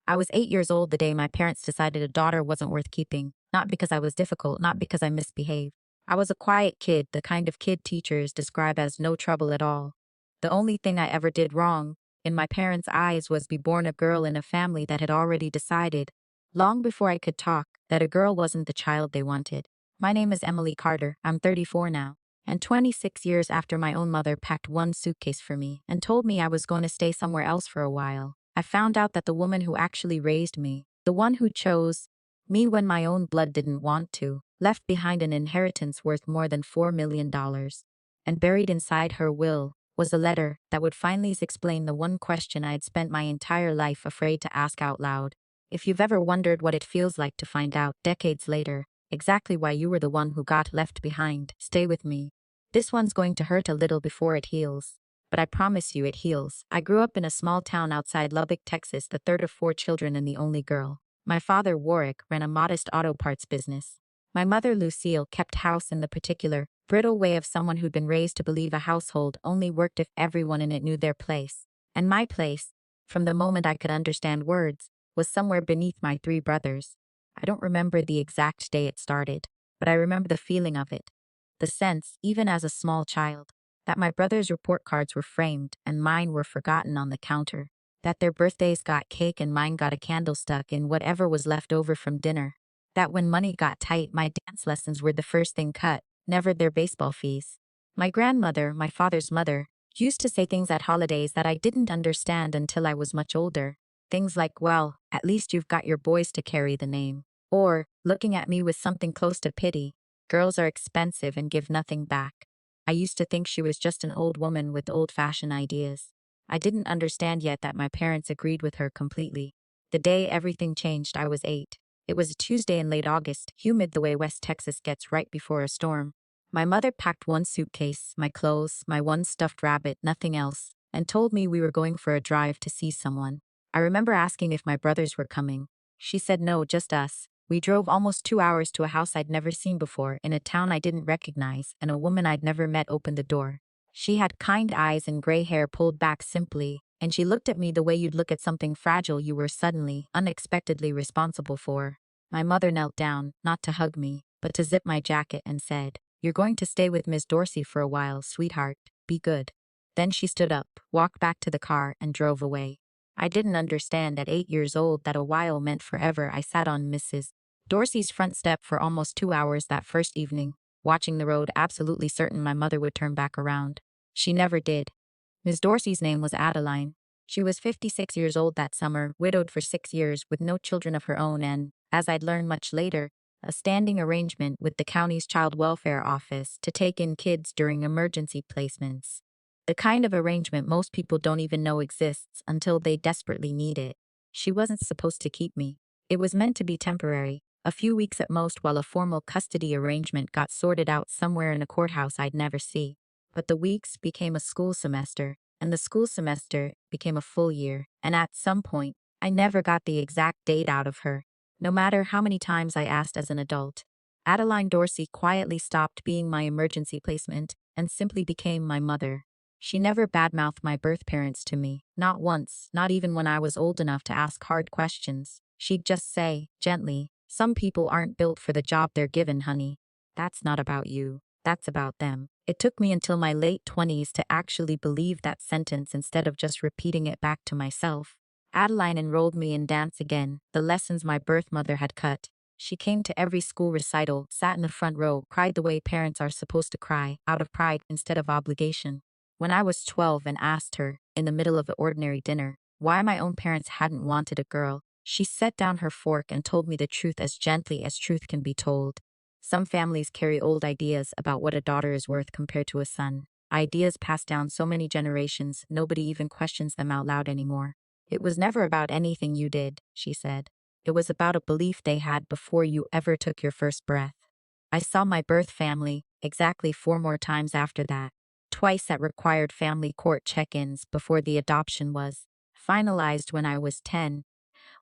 I was 8 years old the day my parents decided a daughter wasn't worth keeping, not because I was difficult, not because I misbehaved. I was a quiet kid, the kind of kid teachers describe as no trouble at all. The only thing I ever did wrong, in my parents' eyes, was be born a girl in a family that had already decided, long before I could talk, that a girl wasn't the child they wanted. My name is Emily Carter. I'm 34 now. And 26 years after my own mother packed one suitcase for me and told me I was going to stay somewhere else for a while, I found out that the woman who actually raised me, the one who chose me when my own blood didn't want to, left behind an inheritance worth more than $4 million. And buried inside her will was a letter that would finally explain the one question I had spent my entire life afraid to ask out loud. If you've ever wondered what it feels like to find out, decades later, exactly why you were the one who got left behind, stay with me. This one's going to hurt a little before it heals. But I promise you it heals. I grew up in a small town outside Lubbock, Texas, the third of four children and the only girl. My father, Warwick, ran a modest auto parts business. My mother, Lucille, kept house in the particular, brittle way of someone who'd been raised to believe a household only worked if everyone in it knew their place. And my place, from the moment I could understand words, was somewhere beneath my three brothers. I don't remember the exact day it started, but I remember the feeling of it. The sense, even as a small child, that my brothers' report cards were framed and mine were forgotten on the counter, that their birthdays got cake and mine got a candle stuck in whatever was left over from dinner, that when money got tight, my dance lessons were the first thing cut, never their baseball fees. My grandmother, my father's mother, used to say things at holidays that I didn't understand until I was much older. Things like, well, at least you've got your boys to carry the name. Or, looking at me with something close to pity, girls are expensive and give nothing back. I used to think she was just an old woman with old-fashioned ideas. I didn't understand yet that my parents agreed with her completely. The day everything changed, I was 8. It was a Tuesday in late August, humid the way West Texas gets right before a storm. My mother packed one suitcase, my clothes, my one stuffed rabbit, nothing else, and told me we were going for a drive to see someone. I remember asking if my brothers were coming. She said no, just us. We drove almost 2 hours to a house I'd never seen before, in a town I didn't recognize, and a woman I'd never met opened the door. She had kind eyes and gray hair pulled back simply, and she looked at me the way you'd look at something fragile you were suddenly, unexpectedly responsible for. My mother knelt down, not to hug me, but to zip my jacket and said, "You're going to stay with Miss Dorsey for a while, sweetheart. Be good." Then she stood up, walked back to the car, and drove away. I didn't understand at 8 years old that a while meant forever. I sat on Mrs. Dorsey's front step for almost 2 hours that first evening, watching the road, absolutely certain my mother would turn back around. She never did. Miss Dorsey's name was Adeline. She was 56 years old that summer, widowed for 6 years with no children of her own and, as I'd learn much later, a standing arrangement with the county's child welfare office to take in kids during emergency placements. The kind of arrangement most people don't even know exists until they desperately need it. She wasn't supposed to keep me. It was meant to be temporary, a few weeks at most while a formal custody arrangement got sorted out somewhere in a courthouse I'd never see. But the weeks became a school semester, and the school semester became a full year, and at some point, I never got the exact date out of her, no matter how many times I asked as an adult. Adeline Dorsey quietly stopped being my emergency placement and simply became my mother. She never badmouthed my birth parents to me, not once, not even when I was old enough to ask hard questions. She'd just say, gently, "Some people aren't built for the job they're given, honey. That's not about you. That's about them." It took me until my late 20s to actually believe that sentence instead of just repeating it back to myself. Adeline enrolled me in dance again, the lessons my birth mother had cut. She came to every school recital, sat in the front row, cried the way parents are supposed to cry, out of pride instead of obligation. When I was 12 and asked her, in the middle of an ordinary dinner, why my own parents hadn't wanted a girl, she set down her fork and told me the truth as gently as truth can be told. Some families carry old ideas about what a daughter is worth compared to a son. Ideas passed down so many generations, nobody even questions them out loud anymore. It was never about anything you did, she said. It was about a belief they had before you ever took your first breath. I saw my birth family exactly 4 more times after that. Twice at required family court check-ins before the adoption was finalized when I was 10.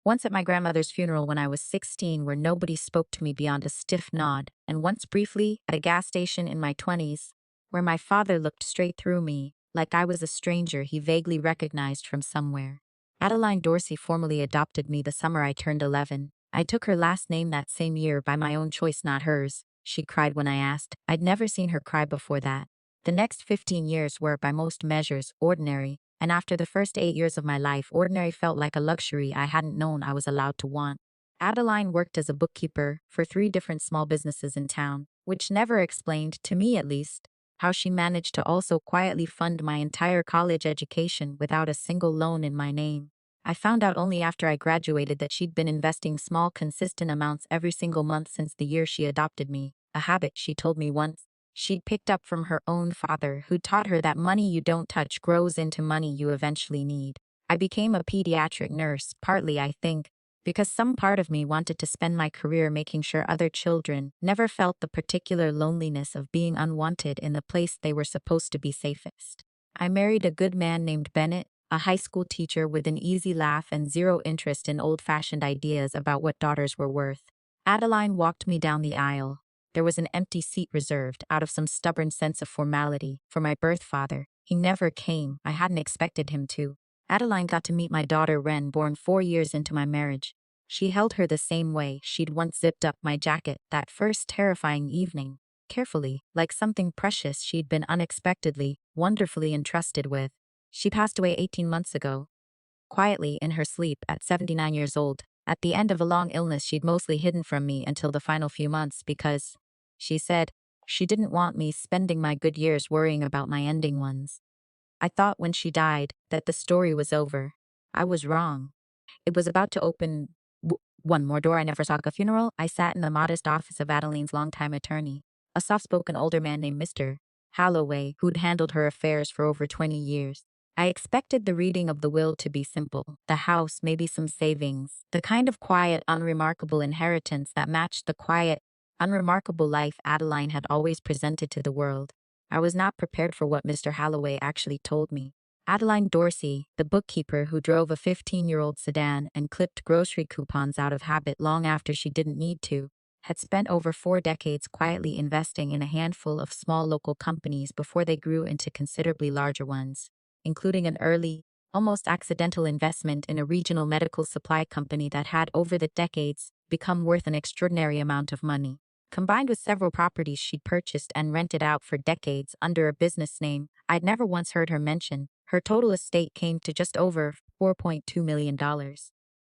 Once at my grandmother's funeral when I was 16 where nobody spoke to me beyond a stiff nod, and once briefly at a gas station in my 20s, where my father looked straight through me, like I was a stranger he vaguely recognized from somewhere. Adeline Dorsey formally adopted me the summer I turned 11. I took her last name that same year by my own choice, not hers. She cried when I asked. I'd never seen her cry before that. The next 15 years were, by most measures, ordinary, and after the first 8 years of my life, ordinary felt like a luxury I hadn't known I was allowed to want. Adeline worked as a bookkeeper for 3 different small businesses in town, which never explained, to me at least, how she managed to also quietly fund my entire college education without a single loan in my name. I found out only after I graduated that she'd been investing small, consistent amounts every single month since the year she adopted me, a habit, she told me once, she'd picked up from her own father, who taught her that money you don't touch grows into money you eventually need. I became a pediatric nurse, partly, I think, because some part of me wanted to spend my career making sure other children never felt the particular loneliness of being unwanted in the place they were supposed to be safest. I married a good man named Bennett, a high school teacher with an easy laugh and zero interest in old-fashioned ideas about what daughters were worth. Adeline walked me down the aisle. There was an empty seat reserved, out of some stubborn sense of formality, for my birth father. He never came. I hadn't expected him to. Adeline got to meet my daughter Wren, born 4 years into my marriage. She held her the same way she'd once zipped up my jacket that first terrifying evening, carefully, like something precious she'd been unexpectedly, wonderfully entrusted with. She passed away 18 months ago, quietly in her sleep at 79 years old, at the end of a long illness she'd mostly hidden from me until the final few months because, she said, she didn't want me spending my good years worrying about my ending ones. I thought when she died that the story was over. I was wrong. It was about to open one more door I never saw. At a funeral, I sat in the modest office of Adeline's longtime attorney, a soft-spoken older man named Mr. Holloway, who'd handled her affairs for over 20 years. I expected the reading of the will to be simple. The house, maybe some savings, the kind of quiet, unremarkable inheritance that matched the quiet, unremarkable life Adeline had always presented to the world. I was not prepared for what Mr. Holloway actually told me. Adeline Dorsey, the bookkeeper who drove a 15-year-old sedan and clipped grocery coupons out of habit long after she didn't need to, had spent over 4 decades quietly investing in a handful of small local companies before they grew into considerably larger ones, including an early, almost accidental investment in a regional medical supply company that had, over the decades, become worth an extraordinary amount of money. Combined with several properties she'd purchased and rented out for decades under a business name I'd never once heard her mention, her total estate came to just over $4.2 million.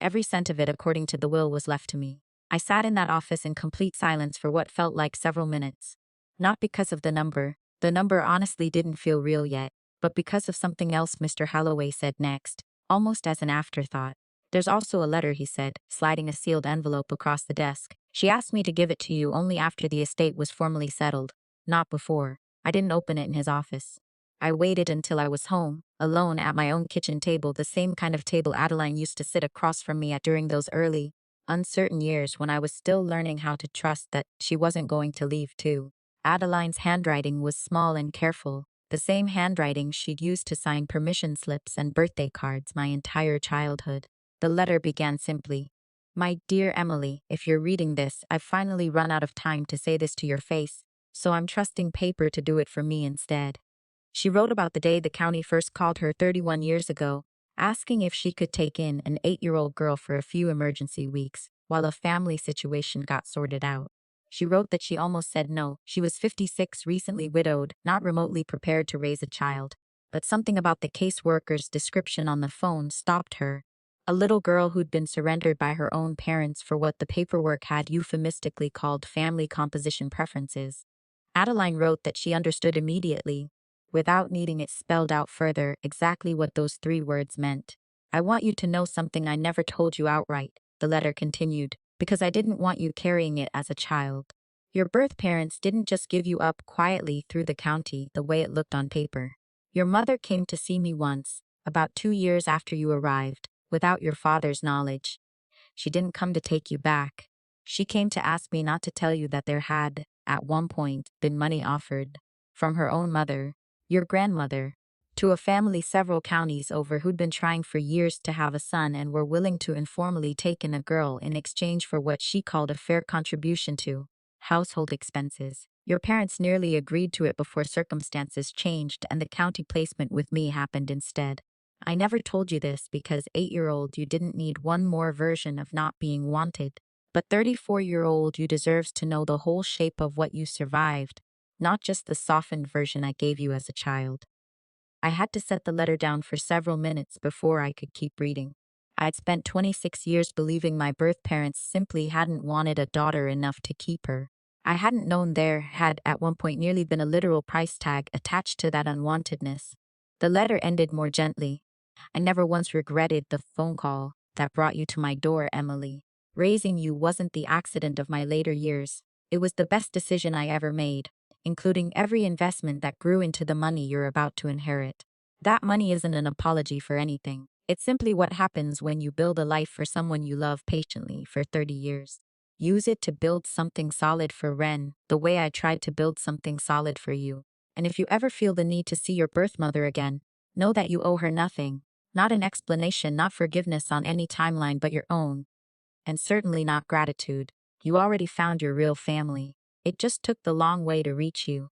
Every cent of it, according to the will, was left to me. I sat in that office in complete silence for what felt like several minutes. Not because of the number honestly didn't feel real yet, but because of something else Mr. Holloway said next, almost as an afterthought. There's also a letter, he said, sliding a sealed envelope across the desk. She asked me to give it to you only after the estate was formally settled, not before. I didn't open it in his office. I waited until I was home, alone at my own kitchen table, the same kind of table Adeline used to sit across from me at during those early, uncertain years when I was still learning how to trust that she wasn't going to leave too. Adeline's handwriting was small and careful, the same handwriting she'd used to sign permission slips and birthday cards my entire childhood. The letter began simply, "My dear Emily, if you're reading this, I've finally run out of time to say this to your face, so I'm trusting paper to do it for me instead." She wrote about the day the county first called her 31 years ago, asking if she could take in an 8-year-old girl for a few emergency weeks, while a family situation got sorted out. She wrote that she almost said no. She was 56, recently widowed, not remotely prepared to raise a child. But something about the caseworker's description on the phone stopped her. A little girl who'd been surrendered by her own parents for what the paperwork had euphemistically called family composition preferences. Adeline wrote that she understood immediately, without needing it spelled out further, exactly what those 3 words meant. "I want you to know something I never told you outright," the letter continued, "because I didn't want you carrying it as a child. Your birth parents didn't just give you up quietly through the county the way it looked on paper. Your mother came to see me once, about 2 years after you arrived, without your father's knowledge. She didn't come to take you back. She came to ask me not to tell you that there had, at one point, been money offered from her own mother, your grandmother, to a family several counties over who'd been trying for years to have a son and were willing to informally take in a girl in exchange for what she called a fair contribution to household expenses. Your parents nearly agreed to it before circumstances changed and the county placement with me happened instead. I never told you this because 8-year-old you didn't need one more version of not being wanted. But 34-year-old you deserves to know the whole shape of what you survived, not just the softened version I gave you as a child. I had to set the letter down for several minutes before I could keep reading. I'd spent 26 years believing my birth parents simply hadn't wanted a daughter enough to keep her. I hadn't known there had at one point nearly been a literal price tag attached to that unwantedness. The letter ended more gently. I never once regretted the phone call that brought you to my door, Emily. Raising you wasn't the accident of my later years. It was the best decision I ever made, including every investment that grew into the money you're about to inherit. That money isn't an apology for anything. It's simply what happens when you build a life for someone you love patiently for 30 years. Use it to build something solid for Ren, the way I tried to build something solid for you. And if you ever feel the need to see your birth mother again, know that you owe her nothing. Not an explanation, not forgiveness on any timeline but your own. And certainly not gratitude. You already found your real family. It just took the long way to reach you.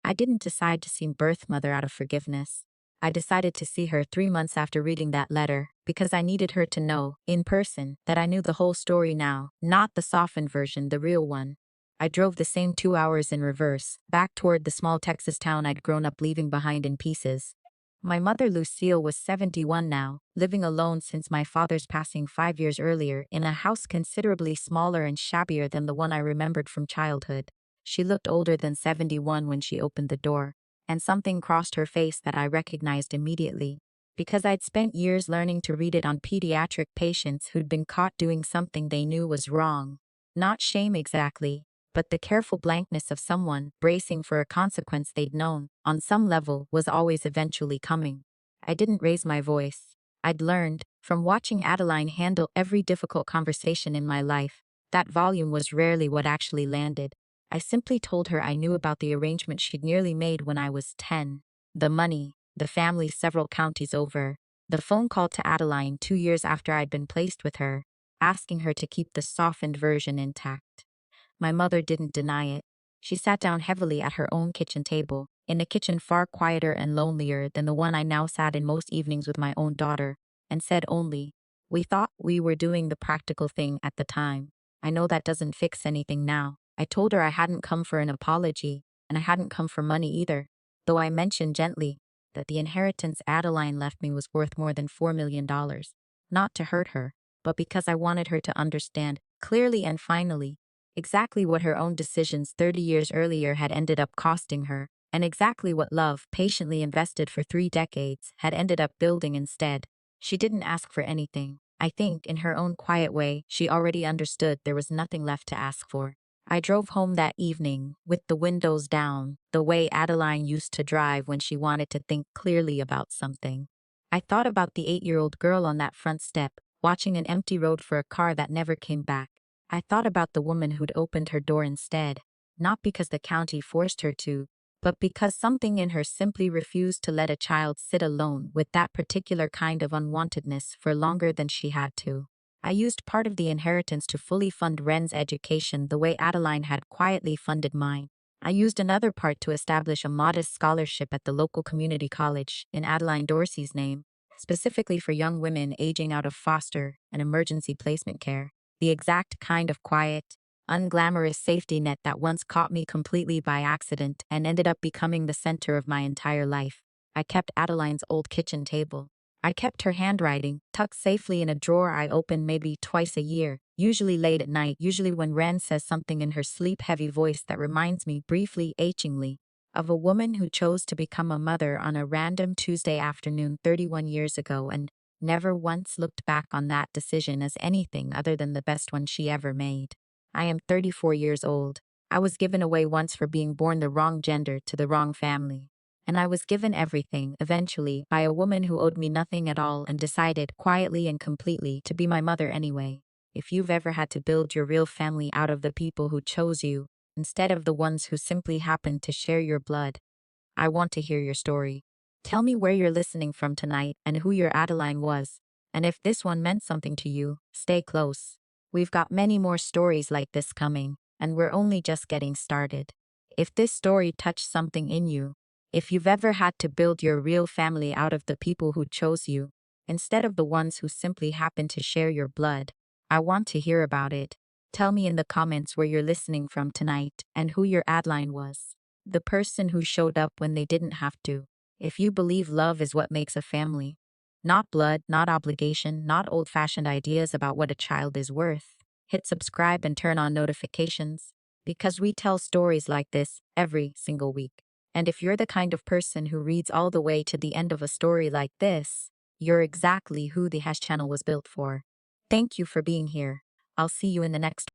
I didn't decide to see birth mother out of forgiveness. I decided to see her 3 months after reading that letter, because I needed her to know, in person, that I knew the whole story now, not the softened version, the real one. I drove the same 2 hours in reverse, back toward the small Texas town I'd grown up leaving behind in pieces. My mother Lucille was 71 now, living alone since my father's passing 5 years earlier in a house considerably smaller and shabbier than the one I remembered from childhood. She looked older than 71 when she opened the door, and something crossed her face that I recognized immediately, because I'd spent years learning to read it on pediatric patients who'd been caught doing something they knew was wrong. Not shame exactly, but the careful blankness of someone bracing for a consequence they'd known, on some level, was always eventually coming. I didn't raise my voice. I'd learned, from watching Adeline handle every difficult conversation in my life, that volume was rarely what actually landed. I simply told her I knew about the arrangement she'd nearly made when I was 10. The money, the family several counties over, the phone call to Adeline 2 years after I'd been placed with her, asking her to keep the softened version intact. My mother didn't deny it. She sat down heavily at her own kitchen table, in a kitchen far quieter and lonelier than the one I now sat in most evenings with my own daughter, and said only, "We thought we were doing the practical thing at the time. I know that doesn't fix anything now." I told her I hadn't come for an apology, and I hadn't come for money either, though I mentioned gently that the inheritance Adeline left me was worth more than $4 million. Not to hurt her, but because I wanted her to understand, clearly and finally, exactly what her own decisions 30 years earlier had ended up costing her, and exactly what love, patiently invested for 3 decades, had ended up building instead. She didn't ask for anything. I think, in her own quiet way, she already understood there was nothing left to ask for. I drove home that evening, with the windows down, the way Adeline used to drive when she wanted to think clearly about something. I thought about the 8-year-old girl on that front step, watching an empty road for a car that never came back. I thought about the woman who'd opened her door instead, not because the county forced her to, but because something in her simply refused to let a child sit alone with that particular kind of unwantedness for longer than she had to. I used part of the inheritance to fully fund Ren's education the way Adeline had quietly funded mine. I used another part to establish a modest scholarship at the local community college in Adeline Dorsey's name, specifically for young women aging out of foster and emergency placement care. The exact kind of quiet, unglamorous safety net that once caught me completely by accident and ended up becoming the center of my entire life. I kept Adeline's old kitchen table. I kept her handwriting, tucked safely in a drawer I open maybe twice a year, usually late at night, usually when Ren says something in her sleep-heavy voice that reminds me briefly, achingly, of a woman who chose to become a mother on a random Tuesday afternoon 31 years ago and never once looked back on that decision as anything other than the best one she ever made. I am 34 years old. I was given away once for being born the wrong gender to the wrong family. And I was given everything, eventually, by a woman who owed me nothing at all and decided, quietly and completely, to be my mother anyway. If you've ever had to build your real family out of the people who chose you, instead of the ones who simply happened to share your blood, I want to hear your story. Tell me where you're listening from tonight and who your Adeline was. And if this one meant something to you, stay close. We've got many more stories like this coming, and we're only just getting started. If this story touched something in you, If you've ever had to build your real family out of the people who chose you, instead of the ones who simply happen to share your blood, I want to hear about it. Tell me in the comments where you're listening from tonight and who your adline was. The person who showed up when they didn't have to. If you believe love is what makes a family, not blood, not obligation, not old-fashioned ideas about what a child is worth, hit subscribe and turn on notifications, because we tell stories like this every single week. And if you're the kind of person who reads all the way to the end of a story like this, you're exactly who the Hash channel was built for. Thank you for being here. I'll see you in the next